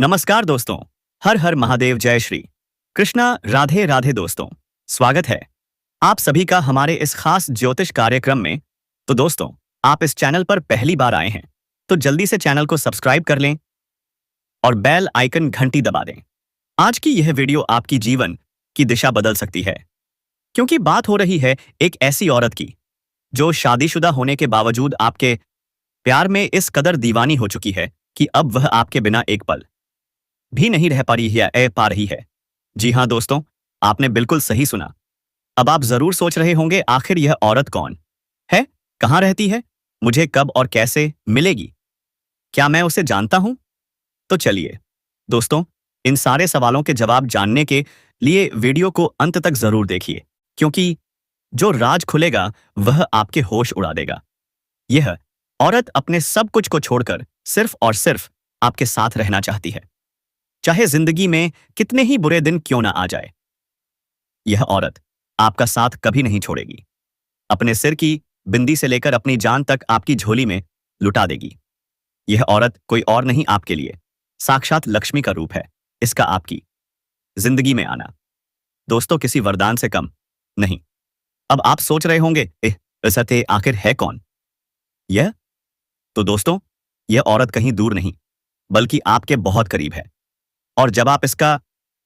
नमस्कार दोस्तों। हर हर महादेव, जय श्री कृष्णा, राधे राधे दोस्तों। स्वागत है आप सभी का हमारे इस खास ज्योतिष कार्यक्रम में। तो दोस्तों, आप इस चैनल पर पहली बार आए हैं तो जल्दी से चैनल को सब्सक्राइब कर लें और बेल आइकन घंटी दबा दें। आज की यह वीडियो आपकी जीवन की दिशा बदल सकती है, क्योंकि बात हो रही है एक ऐसी औरत की जो शादीशुदा होने के बावजूद आपके प्यार में इस कदर दीवानी हो चुकी है कि अब वह आपके बिना एक पल भी नहीं रह पा रही है। जी हाँ दोस्तों, आपने बिल्कुल सही सुना। अब आप जरूर सोच रहे होंगे, आखिर यह औरत कौन है, कहाँ रहती है, मुझे कब और कैसे मिलेगी, क्या मैं उसे जानता हूं? तो चलिए दोस्तों, इन सारे सवालों के जवाब जानने के लिए वीडियो को अंत तक जरूर देखिए, क्योंकि जो राज खुलेगा वह आपके होश उड़ा देगा। यह औरत अपने सब कुछ को छोड़कर सिर्फ और सिर्फ आपके साथ रहना चाहती है, चाहे जिंदगी में कितने ही बुरे दिन क्यों ना आ जाए। यह औरत आपका साथ कभी नहीं छोड़ेगी। अपने सिर की बिंदी से लेकर अपनी जान तक आपकी झोली में लुटा देगी। यह औरत कोई और नहीं, आपके लिए साक्षात लक्ष्मी का रूप है। इसका आपकी जिंदगी में आना दोस्तों किसी वरदान से कम नहीं। अब आप सोच रहे होंगे, सत्य आखिर है कौन यह? तो दोस्तों, यह औरत कहीं दूर नहीं बल्कि आपके बहुत करीब है। और जब आप इसका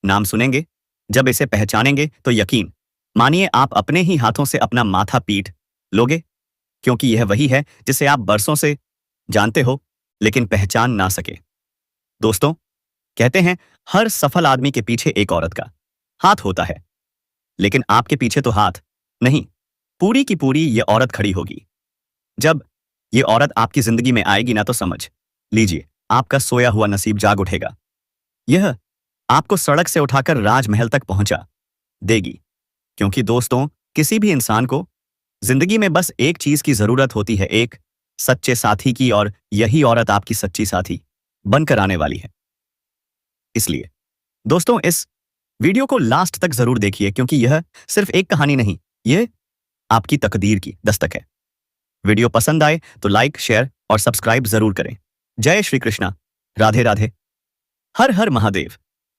नाम सुनेंगे, जब इसे पहचानेंगे, तो यकीन मानिए आप अपने ही हाथों से अपना माथा पीट लोगे, क्योंकि यह वही है जिसे आप बरसों से जानते हो लेकिन पहचान ना सके। दोस्तों, कहते हैं हर सफल आदमी के पीछे एक औरत का हाथ होता है, लेकिन आपके पीछे तो हाथ नहीं, पूरी की पूरी यह औरत खड़ी होगी। जब यह औरत आपकी जिंदगी में आएगी ना, तो समझ लीजिए आपका सोया हुआ नसीब जाग उठेगा। यह आपको सड़क से उठाकर राजमहल तक पहुंचा देगी, क्योंकि दोस्तों, किसी भी इंसान को जिंदगी में बस एक चीज की जरूरत होती है, एक सच्चे साथी की, और यही औरत आपकी सच्ची साथी बनकर आने वाली है। इसलिए दोस्तों, इस वीडियो को लास्ट तक जरूर देखिए, क्योंकि यह सिर्फ एक कहानी नहीं, यह आपकी तकदीर की दस्तक है। वीडियो पसंद आए तो लाइक, शेयर और सब्सक्राइब जरूर करें। जय श्री कृष्णा, राधे राधे, हर हर महादेव।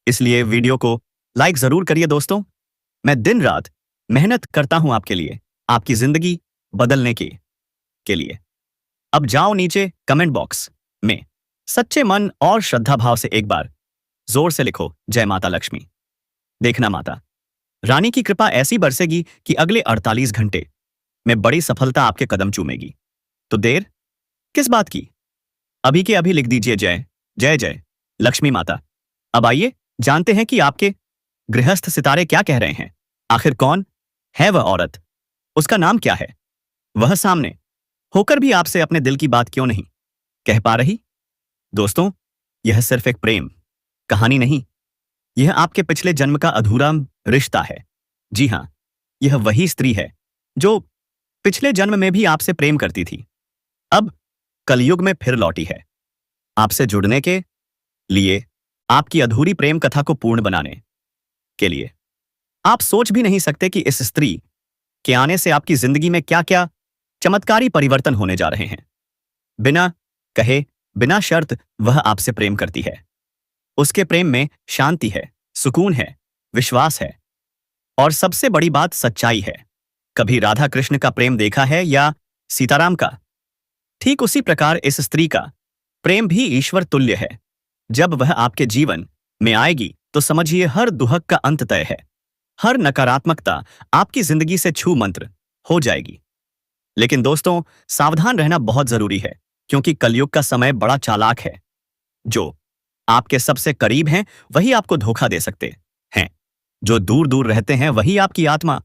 इसलिए वीडियो को लाइक जरूर करिए दोस्तों। मैं दिन रात मेहनत करता हूं आपके लिए, आपकी जिंदगी बदलने के लिए। अब जाओ नीचे कमेंट बॉक्स में सच्चे मन और श्रद्धा भाव से एक बार जोर से लिखो, जय माता लक्ष्मी। देखना, माता रानी की कृपा ऐसी बरसेगी कि अगले 48 घंटे में बड़ी सफलता आपके कदम चूमेगी। तो देर किस बात की, अभी के अभी लिख दीजिए, जय जय जय लक्ष्मी माता। अब आइए जानते हैं कि आपके गृहस्थ सितारे क्या कह रहे हैं। आखिर कौन है वह औरत, उसका नाम क्या है, वह सामने होकर भी आपसे अपने दिल की बात क्यों नहीं कह पा रही? दोस्तों, यह सिर्फ एक प्रेम कहानी नहीं, यह आपके पिछले जन्म का अधूरा रिश्ता है। जी हां, यह वही स्त्री है जो पिछले जन्म में भी आपसे प्रेम करती थी, अब कलयुग में फिर लौटी है आपसे जुड़ने के लिए, आपकी अधूरी प्रेम कथा को पूर्ण बनाने के लिए। आप सोच भी नहीं सकते कि इस स्त्री के आने से आपकी जिंदगी में क्या क्या चमत्कारी परिवर्तन होने जा रहे हैं। बिना कहे, बिना शर्त वह आपसे प्रेम करती है। उसके प्रेम में शांति है, सुकून है, विश्वास है, और सबसे बड़ी बात सच्चाई है। कभी राधा कृष्ण का प्रेम देखा है या सीताराम का? ठीक उसी प्रकार इस स्त्री का प्रेम भी ईश्वर तुल्य है। जब वह आपके जीवन में आएगी तो समझिए हर दुहक का अंत तय है, हर नकारात्मकता आपकी जिंदगी से छू मंत्र हो जाएगी। लेकिन दोस्तों, सावधान रहना बहुत जरूरी है, क्योंकि कलयुग का समय बड़ा चालाक है। जो आपके सबसे करीब हैं वही आपको धोखा दे सकते हैं, जो दूर दूर रहते हैं वही आपकी आत्मा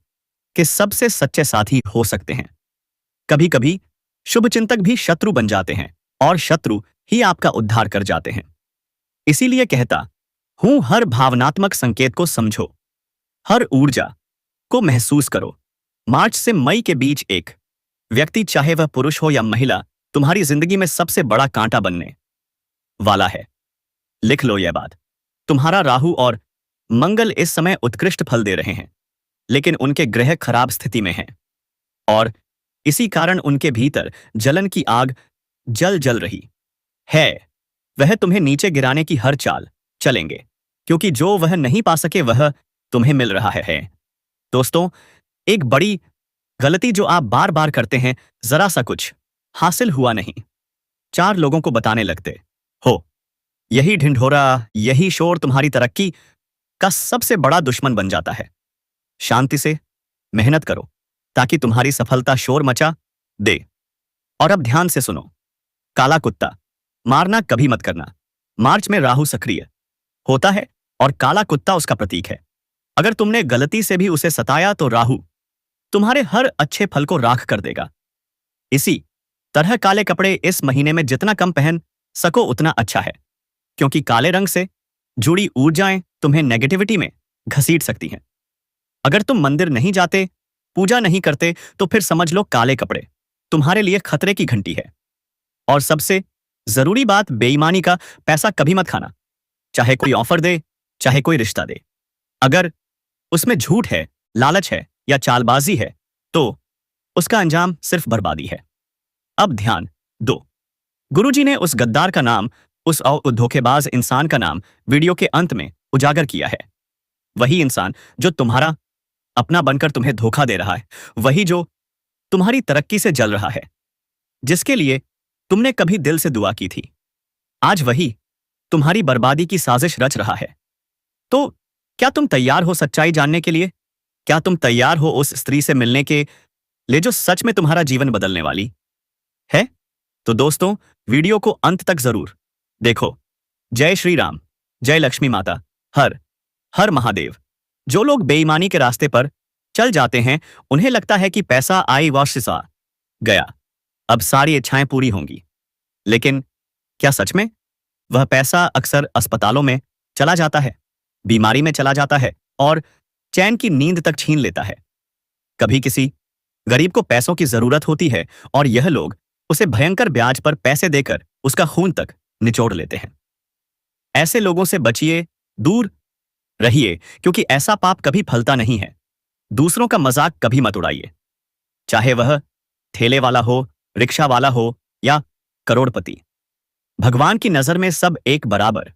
के सबसे सच्चे साथी हो सकते हैं। कभी कभी शुभचिंतक भी शत्रु बन जाते हैं, और शत्रु ही आपका उद्धार कर जाते हैं। इसीलिए कहता हूं, हर भावनात्मक संकेत को समझो, हर ऊर्जा को महसूस करो। मार्च से मई के बीच एक व्यक्ति, चाहे वह पुरुष हो या महिला, तुम्हारी जिंदगी में सबसे बड़ा कांटा बनने वाला है। लिख लो यह बात। तुम्हारा राहु और मंगल इस समय उत्कृष्ट फल दे रहे हैं, लेकिन उनके ग्रह खराब स्थिति में हैं, और इसी कारण उनके भीतर जलन की आग जल रही है। वह तुम्हें नीचे गिराने की हर चाल चलेंगे, क्योंकि जो वह नहीं पा सके वह तुम्हें मिल रहा है। दोस्तों, एक बड़ी गलती जो आप बार बार करते हैं, जरा सा कुछ हासिल हुआ नहीं, 4 लोगों को बताने लगते हो। यही ढिंढोरा, यही शोर तुम्हारी तरक्की का सबसे बड़ा दुश्मन बन जाता है। शांति से मेहनत करो ताकि तुम्हारी सफलता शोर मचा दे। और अब ध्यान से सुनो, काला कुत्ता मारना कभी मत करना। मार्च में राहु सक्रिय होता है और काला कुत्ता उसका प्रतीक है। अगर तुमने गलती से भी उसे सताया तो राहु तुम्हारे हर अच्छे फल को राख कर देगा। इसी तरह काले कपड़े इस महीने में जितना कम पहन सको उतना अच्छा है, क्योंकि काले रंग से जुड़ी ऊर्जाएं तुम्हें नेगेटिविटी में घसीट सकती हैं। अगर तुम मंदिर नहीं जाते, पूजा नहीं करते, तो फिर समझ लो काले कपड़े तुम्हारे लिए खतरे की घंटी है। और सबसे जरूरी बात, बेईमानी का पैसा कभी मत खाना। चाहे कोई ऑफर दे, चाहे कोई रिश्ता दे, अगर उसमें झूठ है, लालच है या चालबाजी है, तो उसका अंजाम सिर्फ बर्बादी है। अब ध्यान दो, गुरुजी ने उस गद्दार का नाम, उस धोखेबाज इंसान का नाम वीडियो के अंत में उजागर किया है। वही इंसान जो तुम्हारा अपना बनकर तुम्हें धोखा दे रहा है, वही जो तुम्हारी तरक्की से जल रहा है, जिसके लिए तुमने कभी दिल से दुआ की थी, आज वही तुम्हारी बर्बादी की साजिश रच रहा है। तो क्या तुम तैयार हो सच्चाई जानने के लिए? क्या तुम तैयार हो उस स्त्री से मिलने के लिए जो सच में तुम्हारा जीवन बदलने वाली है? तो दोस्तों, वीडियो को अंत तक जरूर देखो। जय श्री राम, जय लक्ष्मी माता, हर हर महादेव। जो लोग बेईमानी के रास्ते पर चल जाते हैं, उन्हें लगता है कि पैसा आई वाशिसा गया, अब सारी इच्छाएं पूरी होंगी। लेकिन क्या सच में? वह पैसा अक्सर अस्पतालों में चला जाता है, बीमारी में चला जाता है और चैन की नींद तक छीन लेता है। कभी किसी गरीब को पैसों की जरूरत होती है और यह लोग उसे भयंकर ब्याज पर पैसे देकर उसका खून तक निचोड़ लेते हैं। ऐसे लोगों से बचिए, दूर रहिए, क्योंकि ऐसा पाप कभी फलता नहीं है। दूसरों का मजाक कभी मत उड़ाइए, चाहे वह ठेले वाला हो, रिक्शा वाला हो या करोड़पति। भगवान की नजर में सब एक बराबर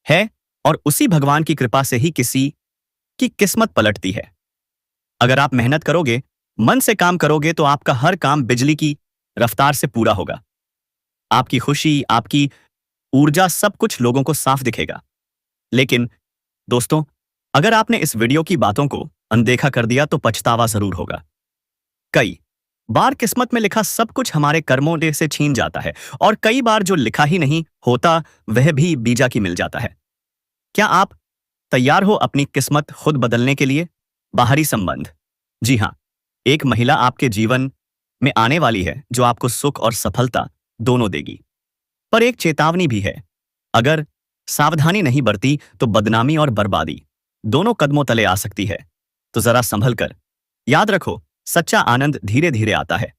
है और उसी भगवान की कृपा से ही किसी की किस्मत पलटती है। अगर आप मेहनत करोगे, मन से काम करोगे, तो आपका हर काम बिजली की रफ्तार से पूरा होगा। आपकी खुशी, आपकी ऊर्जा, सब कुछ लोगों को साफ दिखेगा। लेकिन दोस्तों, अगर आपने इस वीडियो की बातों को अनदेखा कर दिया तो पछतावा जरूर होगा। कई बार किस्मत में लिखा सब कुछ हमारे कर्मों से छीन जाता है और कई बार जो लिखा ही नहीं होता वह भी बीजा की मिल जाता है। क्या आप तैयार हो अपनी किस्मत खुद बदलने के लिए? बाहरी संबंध, जी हां, एक महिला आपके जीवन में आने वाली है जो आपको सुख और सफलता दोनों देगी। पर एक चेतावनी भी है, अगर सावधानी नहीं बरती तो बदनामी और बर्बादी दोनों कदमों तले आ सकती है। तो जरा संभल कर। याद रखो, सच्चा आनंद धीरे धीरे आता है।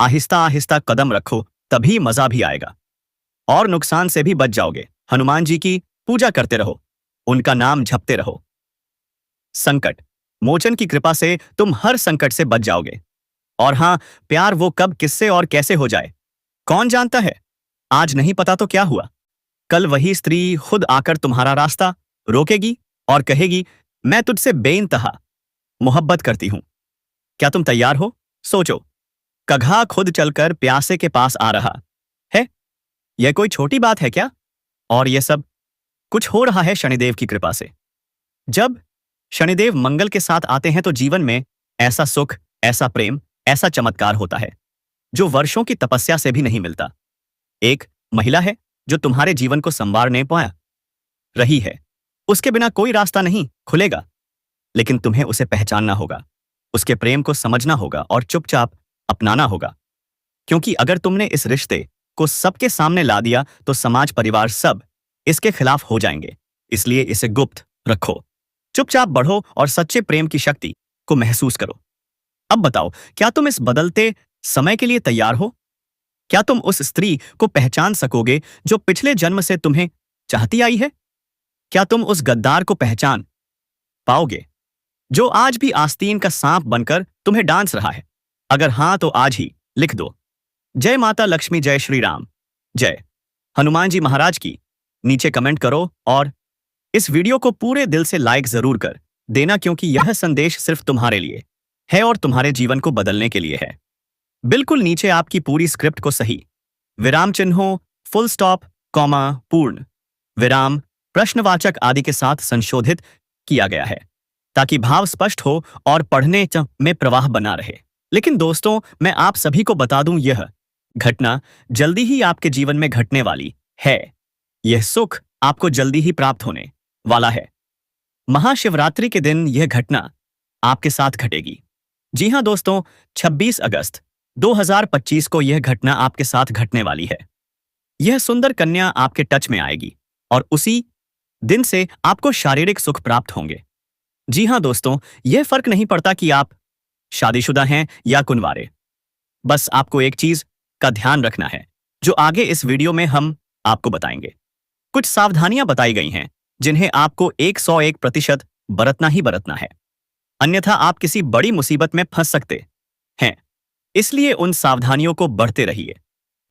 आहिस्ता आहिस्ता कदम रखो, तभी मजा भी आएगा और नुकसान से भी बच जाओगे। हनुमान जी की पूजा करते रहो, उनका नाम जपते रहो। संकट मोचन की कृपा से तुम हर संकट से बच जाओगे। और हां, प्यार वो कब, किससे और कैसे हो जाए, कौन जानता है? आज नहीं पता तो क्या हुआ, कल वही स्त्री खुद आकर तुम्हारा रास्ता रोकेगी और कहेगी, मैं तुझसे बेइंतहा मोहब्बत करती हूं। क्या तुम तैयार हो? सोचो, कघा खुद चलकर प्यासे के पास आ रहा है। यह कोई छोटी बात है क्या? और यह सब कुछ हो रहा है शनिदेव की कृपा से। जब शनिदेव मंगल के साथ आते हैं तो जीवन में ऐसा सुख, ऐसा प्रेम, ऐसा चमत्कार होता है जो वर्षों की तपस्या से भी नहीं मिलता। एक महिला है जो तुम्हारे जीवन को संवारने पाया रही है। उसके बिना कोई रास्ता नहीं खुलेगा, लेकिन तुम्हें उसे पहचानना होगा, उसके प्रेम को समझना होगा और चुपचाप अपनाना होगा। क्योंकि अगर तुमने इस रिश्ते को सबके सामने ला दिया तो समाज, परिवार सब इसके खिलाफ हो जाएंगे। इसलिए इसे गुप्त रखो, चुपचाप बढ़ो और सच्चे प्रेम की शक्ति को महसूस करो। अब बताओ, क्या तुम इस बदलते समय के लिए तैयार हो? क्या तुम उस स्त्री को पहचान सकोगे जो पिछले जन्म से तुम्हें चाहती आई है? क्या तुम उस गद्दार को पहचान पाओगे जो आज भी आस्तीन का सांप बनकर तुम्हें डांस रहा है? अगर हां तो आज ही लिख दो, जय माता लक्ष्मी, जय श्री राम, जय हनुमान जी महाराज की। नीचे कमेंट करो और इस वीडियो को पूरे दिल से लाइक जरूर कर देना, क्योंकि यह संदेश सिर्फ तुम्हारे लिए है और तुम्हारे जीवन को बदलने के लिए है। बिल्कुल नीचे आपकी पूरी स्क्रिप्ट को सही विराम चिन्हों, फुल स्टॉप, कॉमा, पूर्ण विराम, प्रश्नवाचक आदि के साथ संशोधित किया गया है ताकि भाव स्पष्ट हो और पढ़ने में प्रवाह बना रहे। लेकिन दोस्तों, मैं आप सभी को बता दूं, यह घटना जल्दी ही आपके जीवन में घटने वाली है। यह सुख आपको जल्दी ही प्राप्त होने वाला है। महाशिवरात्रि के दिन यह घटना आपके साथ घटेगी। जी हां दोस्तों, 26 अगस्त 2025 को यह घटना आपके साथ घटने वाली है। यह सुंदर कन्या आपके टच में आएगी और उसी दिन से आपको शारीरिक सुख प्राप्त होंगे। जी हां दोस्तों, यह फर्क नहीं पड़ता कि आप शादीशुदा हैं या कुंवारे। बस आपको एक चीज का ध्यान रखना है जो आगे इस वीडियो में हम आपको बताएंगे। कुछ सावधानियां बताई गई हैं जिन्हें आपको 101% बरतना ही बरतना है, अन्यथा आप किसी बड़ी मुसीबत में फंस सकते हैं। इसलिए उन सावधानियों को बढ़ते रहिए।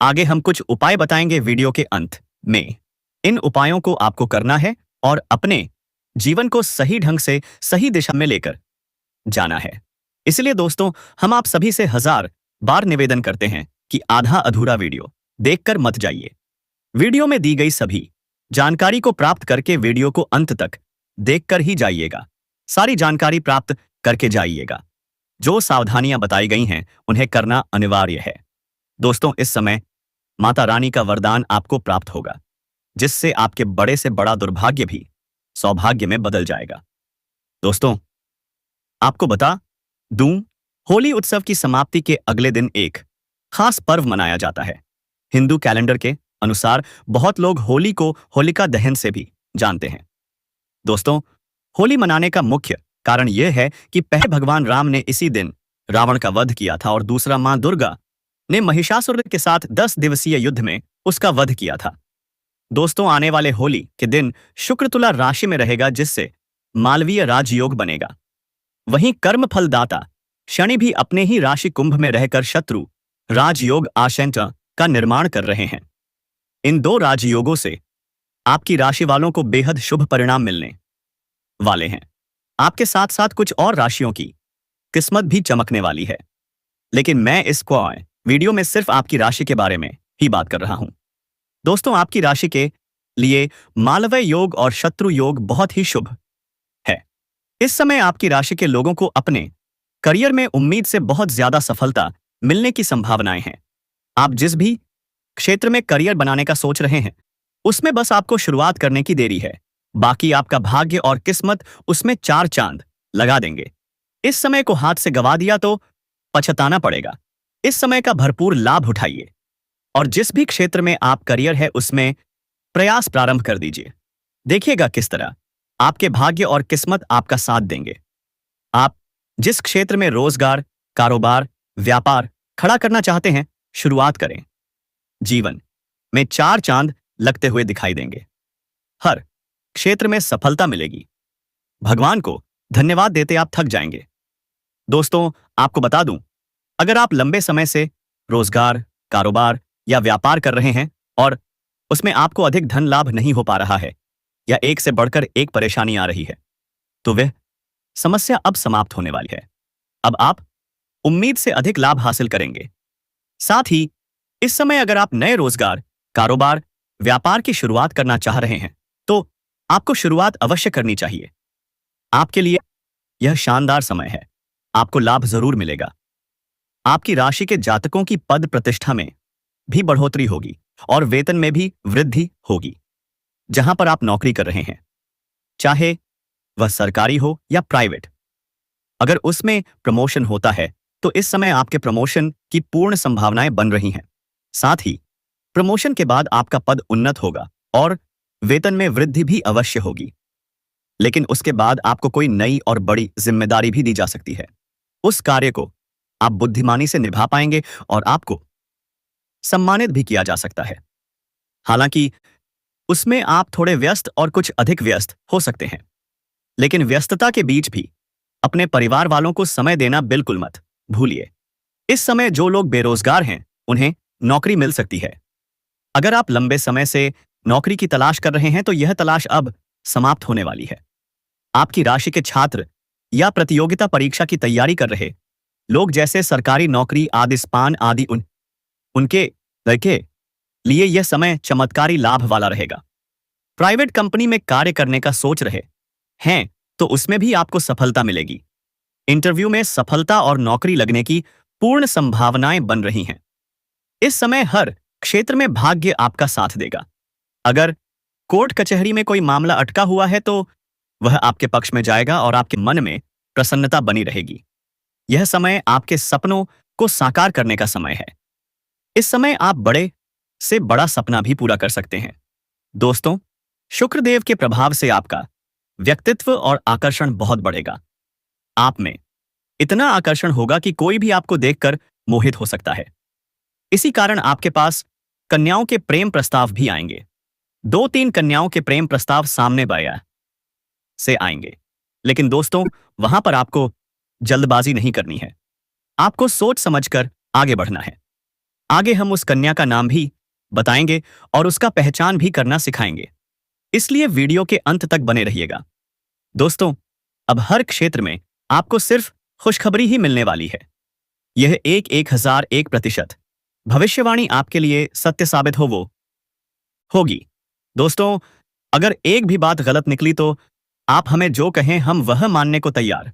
आगे हम कुछ उपाय बताएंगे वीडियो के अंत में। इन उपायों को आपको करना है और अपने जीवन को सही ढंग से सही दिशा में लेकर जाना है। इसलिए दोस्तों, हम आप सभी से 1000 बार निवेदन करते हैं कि आधा अधूरा वीडियो देखकर मत जाइए। वीडियो में दी गई सभी जानकारी को प्राप्त करके वीडियो को अंत तक देखकर ही जाइएगा। सारी जानकारी प्राप्त करके जाइएगा। जो सावधानियां बताई गई हैं उन्हें करना अनिवार्य है। दोस्तों, इस समय माता रानी का वरदान आपको प्राप्त होगा, जिससे आपके बड़े से बड़ा दुर्भाग्य भी सौभाग्य में बदल जाएगा। दोस्तों, आपको बता दूं, होली उत्सव की समाप्ति के अगले दिन एक खास पर्व मनाया जाता है। हिंदू कैलेंडर के अनुसार बहुत लोग होली को होलिका दहन से भी जानते हैं। दोस्तों, होली मनाने का मुख्य कारण यह है कि पहले भगवान राम ने इसी दिन रावण का वध किया था और दूसरा मां दुर्गा ने महिषासुर के साथ 10 दिवसीय युद्ध में उसका वध किया था। दोस्तों, आने वाले होली के दिन शुक्र तुला राशि में रहेगा, जिससे मालवीय राजयोग बनेगा। वहीं कर्म फलदाता शनि भी अपने ही राशि कुंभ में रहकर शत्रु राजयोग आशंका का निर्माण कर रहे हैं। इन दो राजयोगों से आपकी राशि वालों को बेहद शुभ परिणाम मिलने वाले हैं। आपके साथ साथ कुछ और राशियों की किस्मत भी चमकने वाली है, लेकिन मैं इस वीडियो में सिर्फ आपकी राशि के बारे में ही बात कर रहा हूं। दोस्तों, आपकी राशि के लिए मालवीय योग और शत्रु योग बहुत ही शुभ है। इस समय आपकी राशि के लोगों को अपने करियर में उम्मीद से बहुत ज्यादा सफलता मिलने की संभावनाएं हैं। आप जिस भी क्षेत्र में करियर बनाने का सोच रहे हैं, उसमें बस आपको शुरुआत करने की देरी है। बाकी आपका भाग्य और किस्मत उसमें 4 चांद लगा देंगे। इस समय को हाथ से गवा दिया तो पछताना पड़ेगा। इस समय का भरपूर लाभ उठाइए और जिस भी क्षेत्र में आप करियर है उसमें प्रयास प्रारंभ कर दीजिए। देखिएगा किस तरह आपके भाग्य और किस्मत आपका साथ देंगे। आप जिस क्षेत्र में रोजगार, कारोबार, व्यापार खड़ा करना चाहते हैं, शुरुआत करें। जीवन में 4 चांद लगते हुए दिखाई देंगे। हर क्षेत्र में सफलता मिलेगी। भगवान को धन्यवाद देते आप थक जाएंगे। दोस्तों, आपको बता दूं, अगर आप लंबे समय से रोजगार, कारोबार या व्यापार कर रहे हैं और उसमें आपको अधिक धन लाभ नहीं हो पा रहा है या एक से बढ़कर एक परेशानी आ रही है, तो वह समस्या अब समाप्त होने वाली है। अब आप उम्मीद से अधिक लाभ हासिल करेंगे। साथ ही इस समय अगर आप नए रोजगार, कारोबार, व्यापार की शुरुआत करना चाह रहे हैं, तो आपको शुरुआत अवश्य करनी चाहिए। आपके लिए यह शानदार समय है। आपको लाभ जरूर मिलेगा। आपकी राशि के जातकों की पद प्रतिष्ठा में भी बढ़ोतरी होगी और वेतन में भी वृद्धि होगी। जहां पर आप नौकरी कर रहे हैं, चाहे वह सरकारी हो या प्राइवेट, अगर उसमें प्रमोशन होता है तो इस समय आपके प्रमोशन की पूर्ण संभावनाएं बन रही हैं। साथ ही प्रमोशन के बाद आपका पद उन्नत होगा और वेतन में वृद्धि भी अवश्य होगी। लेकिन उसके बाद आपको कोई नई और बड़ी जिम्मेदारी भी दी जा सकती है। उस कार्य को आप बुद्धिमानी से निभा पाएंगे और आपको सम्मानित भी किया जा सकता है। हालांकि उसमें आप थोड़े व्यस्त और कुछ अधिक व्यस्त हो सकते हैं, लेकिन व्यस्तता के बीच भी अपने परिवार वालों को समय देना बिल्कुल मत भूलिए। इस समय जो लोग बेरोजगार हैं, उन्हें नौकरी मिल सकती है। अगर आप लंबे समय से नौकरी की तलाश कर रहे हैं तो यह तलाश अब समाप्त होने वाली है। आपकी राशि के छात्र या प्रतियोगिता परीक्षा की तैयारी कर रहे लोग जैसे सरकारी नौकरी आदि स्पान आदि उनके लड़के लिए यह समय चमत्कारी लाभ वाला रहेगा। प्राइवेट कंपनी में कार्य करने का सोच रहे हैं तो उसमें भी आपको सफलता मिलेगी। इंटरव्यू में सफलता और नौकरी लगने की पूर्ण संभावनाएं बन रही हैं। इस समय हर क्षेत्र में भाग्य आपका साथ देगा। अगर कोर्ट कचहरी में कोई मामला अटका हुआ है तो वह आपके पक्ष में जाएगा और आपके मन में प्रसन्नता बनी रहेगी। यह समय आपके सपनों को साकार करने का समय है। इस समय आप बड़े से बड़ा सपना भी पूरा कर सकते हैं। दोस्तों, शुक्रदेव के प्रभाव से आपका व्यक्तित्व और आकर्षण बहुत बढ़ेगा। आप में इतना आकर्षण होगा कि कोई भी आपको देखकर मोहित हो सकता है। इसी कारण आपके पास कन्याओं के प्रेम प्रस्ताव भी आएंगे। 2-3 कन्याओं के प्रेम प्रस्ताव सामने बाया से आएंगे। लेकिन दोस्तों, वहां पर आपको जल्दबाजी नहीं करनी है। आपको सोच समझकर आगे बढ़ना है। आगे हम उस कन्या का नाम भी बताएंगे और उसका पहचान भी करना सिखाएंगे। इसलिए वीडियो के अंत तक बने रहिएगा। दोस्तों, अब हर क्षेत्र में आपको सिर्फ खुशखबरी ही मिलने वाली है। यह 1001% भविष्यवाणी आपके लिए सत्य साबित होगी। दोस्तों, अगर एक भी बात गलत निकली तो आप हमें जो कहें हम वह मानने को तैयार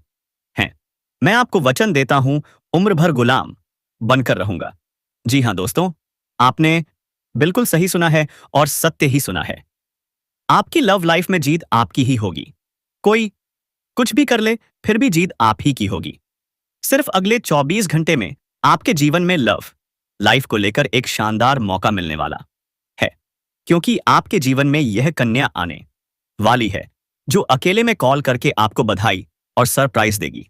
हैं। मैं आपको वचन देता हूं, उम्र भर गुलाम बनकर रहूंगा। जी हां दोस्तों, आपने बिल्कुल सही सुना है और सत्य ही सुना है। आपकी लव लाइफ में जीत आपकी ही होगी। कोई कुछ भी कर ले, फिर भी जीत आप ही की होगी। सिर्फ अगले 24 घंटे में आपके जीवन में लव लाइफ को लेकर एक शानदार मौका मिलने वाला है, क्योंकि आपके जीवन में यह कन्या आने वाली है जो अकेले में कॉल करके आपको बधाई और सरप्राइज देगी।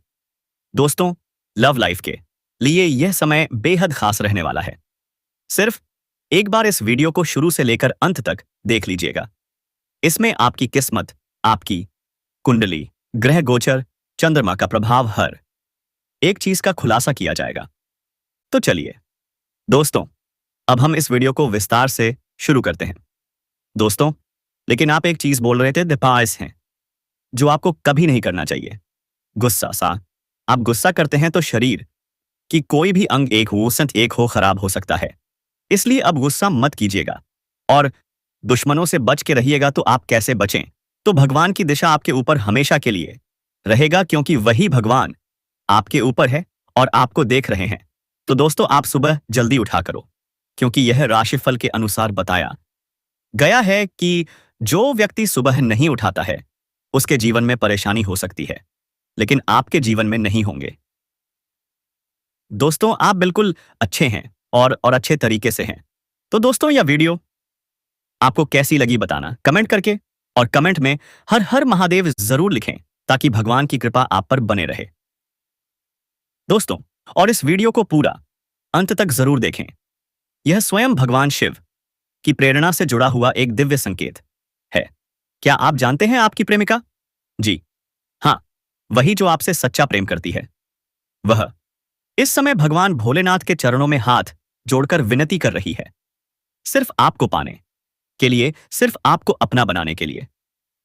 दोस्तों, लव लाइफ के लिए यह समय बेहद खास रहने वाला है। सिर्फ एक बार इस वीडियो को शुरू से लेकर अंत तक देख लीजिएगा। इसमें आपकी किस्मत, आपकी कुंडली, ग्रह गोचर, चंद्रमा का प्रभाव, हर एक चीज का खुलासा किया जाएगा। तो चलिए दोस्तों, अब हम इस वीडियो को विस्तार से शुरू करते हैं। दोस्तों, लेकिन आप एक चीज बोल रहे थे, दिपाइस हैं, जो आपको कभी नहीं करना चाहिए। गुस्सा सा आप गुस्सा करते हैं तो शरीर की कोई भी अंग एक हो खराब हो सकता है। इसलिए अब गुस्सा मत कीजिएगा और दुश्मनों से बच के रहिएगा। तो आप कैसे बचें? तो भगवान की दिशा आपके ऊपर हमेशा के लिए रहेगा, क्योंकि वही भगवान आपके ऊपर है और आपको देख रहे हैं। तो दोस्तों, आप सुबह जल्दी उठा करो, क्योंकि यह राशिफल के अनुसार बताया गया है कि जो व्यक्ति सुबह नहीं उठाता है उसके जीवन में परेशानी हो सकती है, लेकिन आपके जीवन में नहीं होंगे। दोस्तों, आप बिल्कुल अच्छे हैं और अच्छे तरीके से हैं। तो दोस्तों, यह वीडियो आपको कैसी लगी बताना कमेंट करके, और कमेंट में हर हर महादेव जरूर लिखें ताकि भगवान की कृपा आप पर बने रहे। दोस्तों, और इस वीडियो को पूरा अंत तक जरूर देखें। यह स्वयं भगवान शिव की प्रेरणा से जुड़ा हुआ एक दिव्य संकेत है। क्या आप जानते हैं आपकी प्रेमिका? जी हाँ, वही जो आपसे सच्चा प्रेम करती है। वह इस समय भगवान भोलेनाथ के चरणों में हाथ जोड़कर विनती कर रही है, सिर्फ आपको पाने के लिए, सिर्फ आपको अपना बनाने के लिए।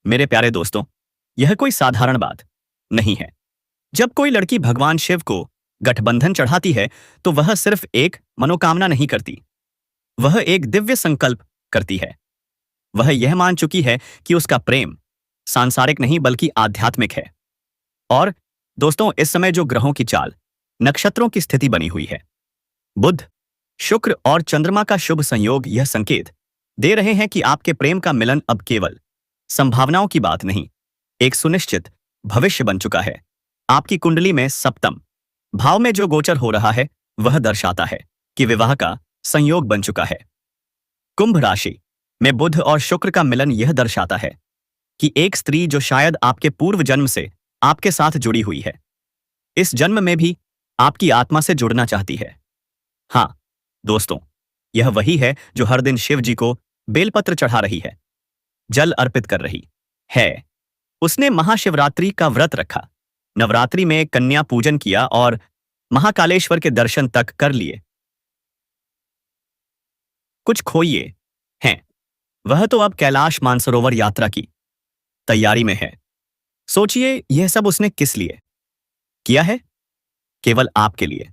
मेरे प्यारे दोस्तों, यह कोई साधारण बात नहीं है। जब कोई लड़की भगवान शिव को गठबंधन चढ़ाती है तो वह सिर्फ एक मनोकामना नहीं करती, वह एक दिव्य संकल्प करती है। वह यह मान चुकी है कि उसका प्रेम सांसारिक नहीं बल्कि आध्यात्मिक है। और दोस्तों, इस समय जो ग्रहों की चाल, नक्षत्रों की स्थिति बनी हुई है, बुध, शुक्र और चंद्रमा का शुभ संयोग, यह संकेत दे रहे हैं कि आपके प्रेम का मिलन अब केवल संभावनाओं की बात नहीं, एक सुनिश्चित भविष्य बन चुका है। आपकी कुंडली में सप्तम भाव में जो गोचर हो रहा है वह दर्शाता है कि विवाह का संयोग बन चुका है। कुंभ राशि में बुध और शुक्र का मिलन यह दर्शाता है कि एक स्त्री जो शायद आपके पूर्व जन्म से आपके साथ जुड़ी हुई है, इस जन्म में भी आपकी आत्मा से जुड़ना चाहती है। हाँ दोस्तों, यह वही है जो हर दिन शिव जी को बेलपत्र चढ़ा रही है, जल अर्पित कर रही है। उसने महाशिवरात्रि का व्रत रखा, नवरात्रि में कन्या पूजन किया और महाकालेश्वर के दर्शन तक कर लिए। कुछ खोइए हैं वह तो अब कैलाश मानसरोवर यात्रा की तैयारी में है। सोचिए, यह सब उसने किस लिए किया है? केवल आपके लिए।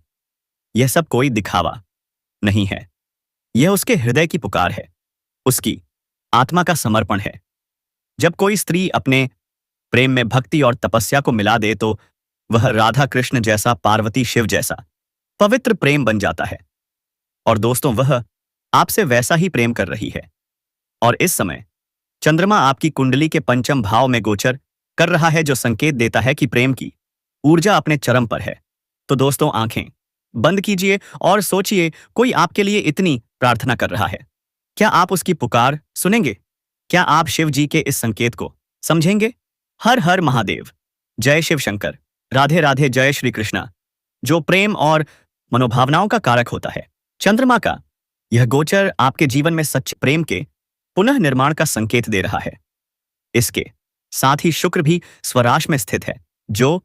यह सब कोई दिखावा नहीं है। यह उसके हृदय की पुकार है, उसकी आत्मा का समर्पण है। जब कोई स्त्री अपने प्रेम में भक्ति और तपस्या को मिला दे तो वह राधा कृष्ण जैसा, पार्वती शिव जैसा पवित्र प्रेम बन जाता है। और दोस्तों, वह आपसे वैसा ही प्रेम कर रही है। और इस समय चंद्रमा आपकी कुंडली के पंचम भाव में गोचर कर रहा है, जो संकेत देता है कि प्रेम की ऊर्जा अपने चरम पर है। तो दोस्तों, आंखें बंद कीजिए और सोचिए, कोई आपके लिए इतनी प्रार्थना कर रहा है। क्या आप उसकी पुकार सुनेंगे? क्या आप शिव जी के इस संकेत को समझेंगे? हर हर महादेव, जय शिव शंकर, राधे राधे, जय श्री कृष्णा। जो प्रेम और मनोभावनाओं का कारक होता है, चंद्रमा का यह गोचर आपके जीवन में सच्चे प्रेम के पुनः निर्माण का संकेत दे रहा है। इसके साथ ही शुक्र भी स्वराश में स्थित है, जो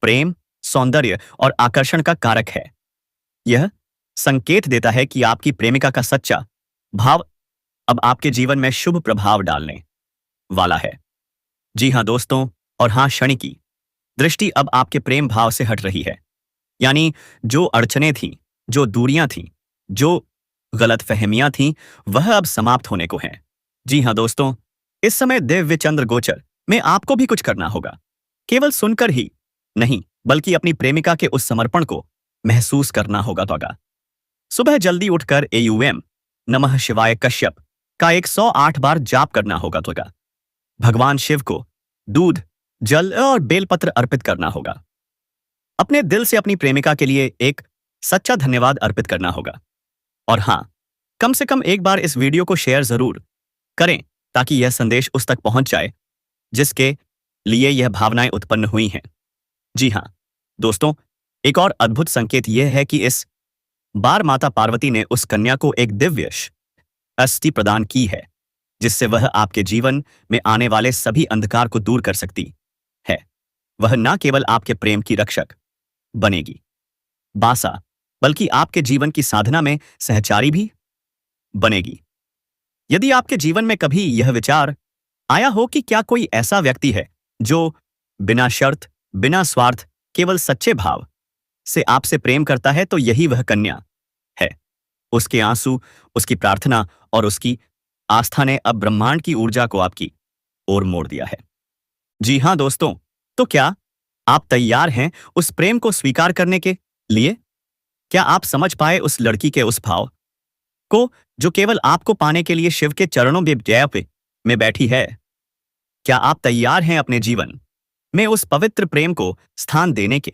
प्रेम, सौंदर्य और आकर्षण का कारक है। यह संकेत देता है कि आपकी प्रेमिका का सच्चा भाव अब आपके जीवन में शुभ प्रभाव डालने वाला है। जी हाँ दोस्तों, और हाँ, शनि की दृष्टि अब आपके प्रेम भाव से हट रही है। यानी जो अड़चनें थीं, जो दूरियां थीं, जो गलतफहमियां थीं, वह अब समाप्त होने को हैं। जी हाँ दोस्तों, इस समय दिव्य चंद्र गोचर में आपको भी कुछ करना होगा। केवल सुनकर ही नहीं, बल्कि अपनी प्रेमिका के उस समर्पण को महसूस करना होगा। तो सुबह जल्दी उठकर एयूएम नमः शिवाय कश्यप का 108 बार जाप करना होगा। तो भगवान शिव को दूध, जल और बेलपत्र अर्पित करना होगा। अपने दिल से अपनी प्रेमिका के लिए एक सच्चा धन्यवाद अर्पित करना होगा। और हां, कम से कम एक बार इस वीडियो को शेयर जरूर करें, ताकि यह संदेश उस तक पहुंच जाए जिसके लिए यह भावनाएं उत्पन्न हुई हैं। जी हां दोस्तों, एक और अद्भुत संकेत यह है कि इस बार माता पार्वती ने उस कन्या को एक दिव्य अस्थि प्रदान की है, जिससे वह आपके जीवन में आने वाले सभी अंधकार को दूर कर सकती है। वह न केवल आपके प्रेम की रक्षक बनेगी, बासा, बल्कि आपके जीवन की साधना में सहचारी भी बनेगी। यदि आपके जीवन में कभी यह विचार आया हो कि क्या कोई ऐसा व्यक्ति है जो बिना शर्त, बिना स्वार्थ, केवल सच्चे भाव से आपसे प्रेम करता है, तो यही वह कन्या है। उसके आंसू, उसकी प्रार्थना और उसकी आस्था ने अब ब्रह्मांड की ऊर्जा को आपकी ओर मोड़ दिया है। जी हां दोस्तों, तो क्या आप तैयार हैं उस प्रेम को स्वीकार करने के लिए? क्या आप समझ पाए उस लड़की के उस भाव को, जो केवल आपको पाने के लिए शिव के चरणों में बैठी है? क्या आप तैयार हैं अपने जीवन में उस पवित्र प्रेम को स्थान देने के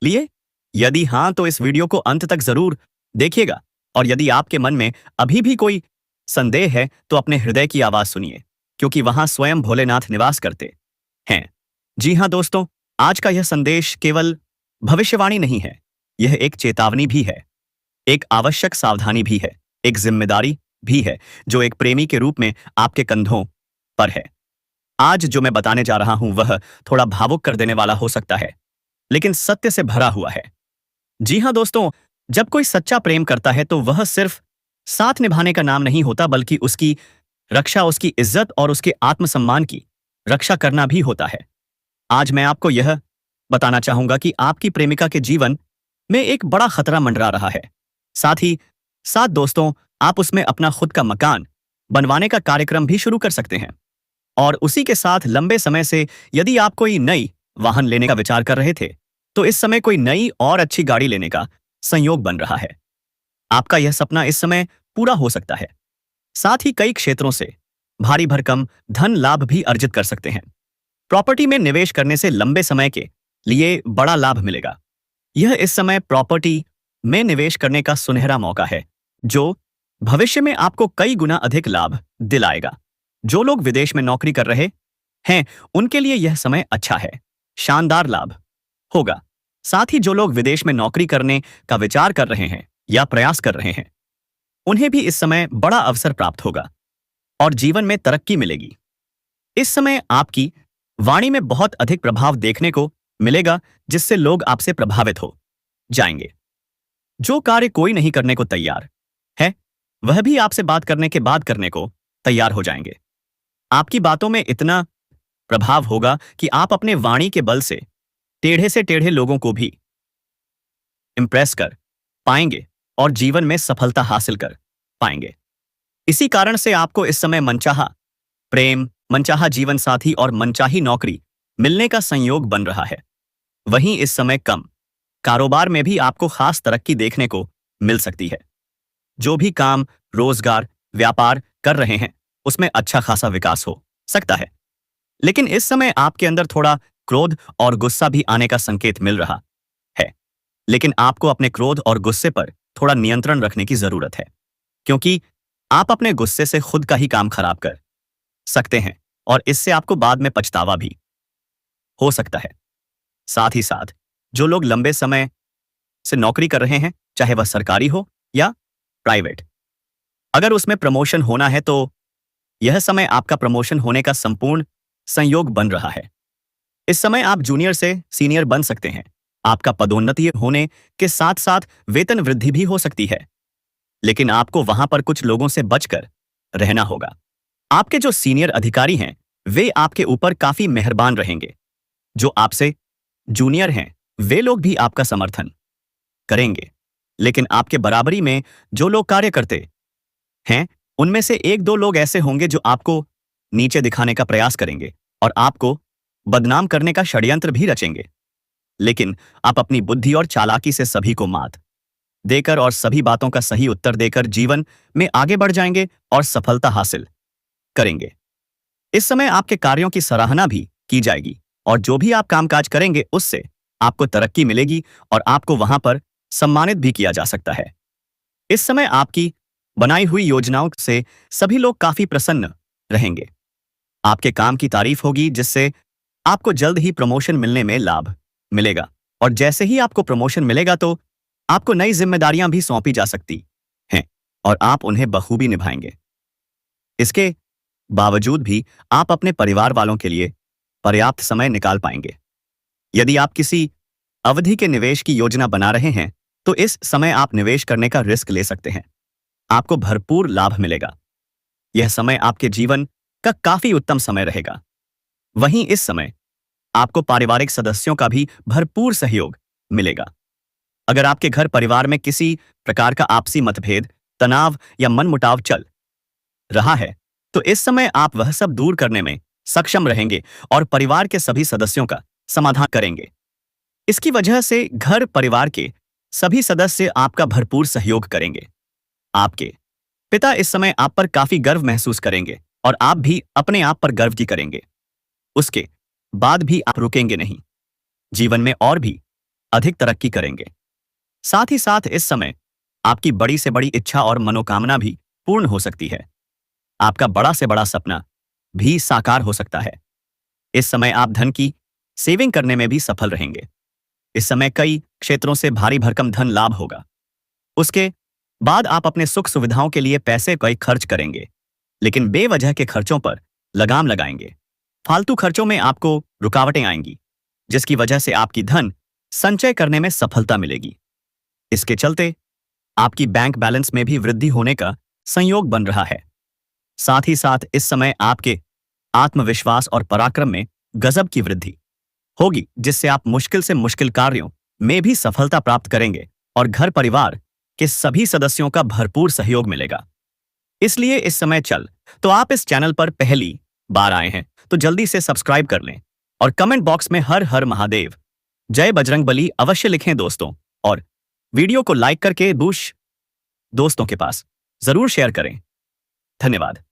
लिए? यदि हां, तो इस वीडियो को अंत तक जरूर देखिएगा। और यदि आपके मन में अभी भी कोई संदेह है, तो अपने हृदय की आवाज सुनिए, क्योंकि वहां स्वयं भोलेनाथ निवास करते हैं। जी हां दोस्तों, आज का यह संदेश केवल भविष्यवाणी नहीं है, यह एक चेतावनी भी है, एक आवश्यक सावधानी भी है, एक जिम्मेदारी भी है, जो एक प्रेमी के रूप में आपके कंधों पर है। आज जो मैं बताने जा रहा हूं, वह थोड़ा भावुक कर देने वाला हो सकता है, लेकिन सत्य से भरा हुआ है। जी हां दोस्तों, जब कोई सच्चा प्रेम करता है, तो वह सिर्फ साथ निभाने का नाम नहीं होता, बल्कि उसकी रक्षा, उसकी इज्जत और उसके आत्मसम्मान की रक्षा करना भी होता है। आज मैं आपको यह बताना चाहूंगा कि आपकी प्रेमिका के जीवन में एक बड़ा खतरा मंडरा रहा है। साथ ही साथ दोस्तों, आप उसमें अपना खुद का मकान बनवाने का कार्यक्रम भी शुरू कर सकते हैं। और उसी के साथ लंबे समय से यदि आप कोई नई वाहन लेने का विचार कर रहे थे, तो इस समय कोई नई और अच्छी गाड़ी लेने का संयोग बन रहा है। आपका यह सपना इस समय पूरा हो सकता है। साथ ही कई क्षेत्रों से भारी भरकम धन लाभ भी अर्जित कर सकते हैं। प्रॉपर्टी में निवेश करने से लंबे समय के लिए बड़ा लाभ मिलेगा। यह इस समय प्रॉपर्टी में निवेश करने का सुनहरा मौका है, जो भविष्य में आपको कई गुना अधिक लाभ दिलाएगा। जो लोग विदेश में नौकरी कर रहे हैं, उनके लिए यह समय अच्छा है, शानदार लाभ होगा। साथ ही जो लोग विदेश में नौकरी करने का विचार कर रहे हैं या प्रयास कर रहे हैं, उन्हें भी इस समय बड़ा अवसर प्राप्त होगा और जीवन में तरक्की मिलेगी। इस समय आपकी वाणी में बहुत अधिक प्रभाव देखने को मिलेगा, जिससे लोग आपसे प्रभावित हो जाएंगे। जो कार्य कोई नहीं करने को तैयार है, वह भी आपसे बात करने के बाद करने को तैयार हो जाएंगे। आपकी बातों में इतना प्रभाव होगा कि आप अपने वाणी के बल से टेढ़े से टेढ़े लोगों को भी इंप्रेस कर पाएंगे और जीवन में सफलता हासिल कर पाएंगे। इसी कारण से आपको इस समय मनचाहा प्रेम, मनचाहा जीवन साथी और मनचाही नौकरी मिलने का संयोग बन रहा है। वहीं इस समय कम कारोबार में भी आपको खास तरक्की देखने को मिल सकती है। जो भी काम, रोजगार, व्यापार कर रहे हैं उसमें अच्छा खासा विकास हो सकता है। लेकिन इस समय आपके अंदर थोड़ा क्रोध और गुस्सा भी आने का संकेत मिल रहा है। लेकिन आपको अपने क्रोध और गुस्से पर थोड़ा नियंत्रण रखने की जरूरत है, क्योंकि आप अपने गुस्से से खुद का ही काम खराब कर सकते हैं और इससे आपको बाद में पछतावा भी हो सकता है। साथ ही साथ जो लोग लंबे समय से नौकरी कर रहे हैं, चाहे वह सरकारी हो या प्राइवेट, अगर उसमें प्रमोशन होना है तो यह समय आपका प्रमोशन होने का संपूर्ण संयोग बन रहा है। इस समय आप जूनियर से सीनियर बन सकते हैं। आपका पदोन्नति होने के साथ साथ वेतन वृद्धि भी हो सकती है, लेकिन आपको वहां पर कुछ लोगों से बचकर रहना होगा। आपके जो सीनियर अधिकारी हैं वे आपके ऊपर काफी मेहरबान रहेंगे। जो आपसे जूनियर हैं वे लोग भी आपका समर्थन करेंगे, लेकिन आपके बराबरी में जो लोग कार्य करते हैं उनमें से एक दो लोग ऐसे होंगे जो आपको नीचे दिखाने का प्रयास करेंगे और आपको बदनाम करने का षड्यंत्र भी रचेंगे। लेकिन आप अपनी बुद्धि और चालाकी से सभी को मात देकर और सभी बातों का सही उत्तर देकर जीवन में आगे बढ़ जाएंगे और सफलता हासिल करेंगे। इस समय आपके कार्यों की सराहना भी की जाएगी और जो भी आप कामकाज करेंगे उससे आपको तरक्की मिलेगी और आपको वहां पर सम्मानित भी किया जा सकता है। इस समय आपकी बनाई हुई योजनाओं से सभी लोग काफी प्रसन्न रहेंगे। आपके काम की तारीफ होगी जिससे आपको जल्द ही प्रमोशन मिलने में लाभ मिलेगा और जैसे ही आपको प्रमोशन मिलेगा तो आपको नई जिम्मेदारियां भी सौंपी जा सकती हैं और आप उन्हें बखूबी निभाएंगे। इसके बावजूद भी आप अपने परिवार वालों के लिए पर्याप्त समय निकाल पाएंगे। यदि आप किसी अवधि के निवेश की योजना बना रहे हैं तो इस समय आप निवेश करने का रिस्क ले सकते हैं। आपको भरपूर लाभ मिलेगा। यह समय आपके जीवन का काफी उत्तम समय रहेगा। वहीं इस समय आपको पारिवारिक सदस्यों का भी भरपूर सहयोग मिलेगा। अगर आपके घर परिवार में किसी प्रकार का आपसी मतभेद, तनाव या मनमुटाव चल रहा है तो इस समय आप वह सब दूर करने में सक्षम रहेंगे और परिवार के सभी सदस्यों का समाधान करेंगे। इसकी वजह से घर परिवार के सभी सदस्य आपका भरपूर सहयोग करेंगे। आपके पिता इस समय आप पर काफी गर्व महसूस करेंगे और आप भी अपने आप पर गर्व की करेंगे। उसके बाद भी आप रुकेंगे नहीं, जीवन में और भी अधिक तरक्की करेंगे। साथ ही साथ इस समय आपकी बड़ी से बड़ी इच्छा और मनोकामना भी पूर्ण हो सकती है। आपका बड़ा से बड़ा सपना भी साकार हो सकता है। इस समय आप धन की सेविंग करने में भी सफल रहेंगे। इस समय कई क्षेत्रों से भारी भरकम धन लाभ होगा। उसके बाद आप अपने सुख सुविधाओं के लिए पैसे कई खर्च करेंगे, लेकिन बेवजह के खर्चों पर लगाम लगाएंगे। फालतू खर्चों में आपको रुकावटें आएंगी, जिसकी वजह से आपकी धन संचय करने में सफलता मिलेगी। इसके चलते आपकी बैंक बैलेंस में भी वृद्धि होने का संयोग बन रहा है। साथ ही साथ इस समय आपके आत्मविश्वास और पराक्रम में गजब की वृद्धि होगी, जिससे आप मुश्किल से मुश्किल कार्यों में भी सफलता प्राप्त करेंगे और घर परिवार के सभी सदस्यों का भरपूर सहयोग मिलेगा। इसलिए इस समय तो आप इस चैनल पर पहली बार आए हैं तो जल्दी से सब्सक्राइब कर लें और कमेंट बॉक्स में हर हर महादेव, जय बजरंगबली अवश्य लिखें दोस्तों, और वीडियो को लाइक करके दोस्तों के पास जरूर शेयर करें। धन्यवाद।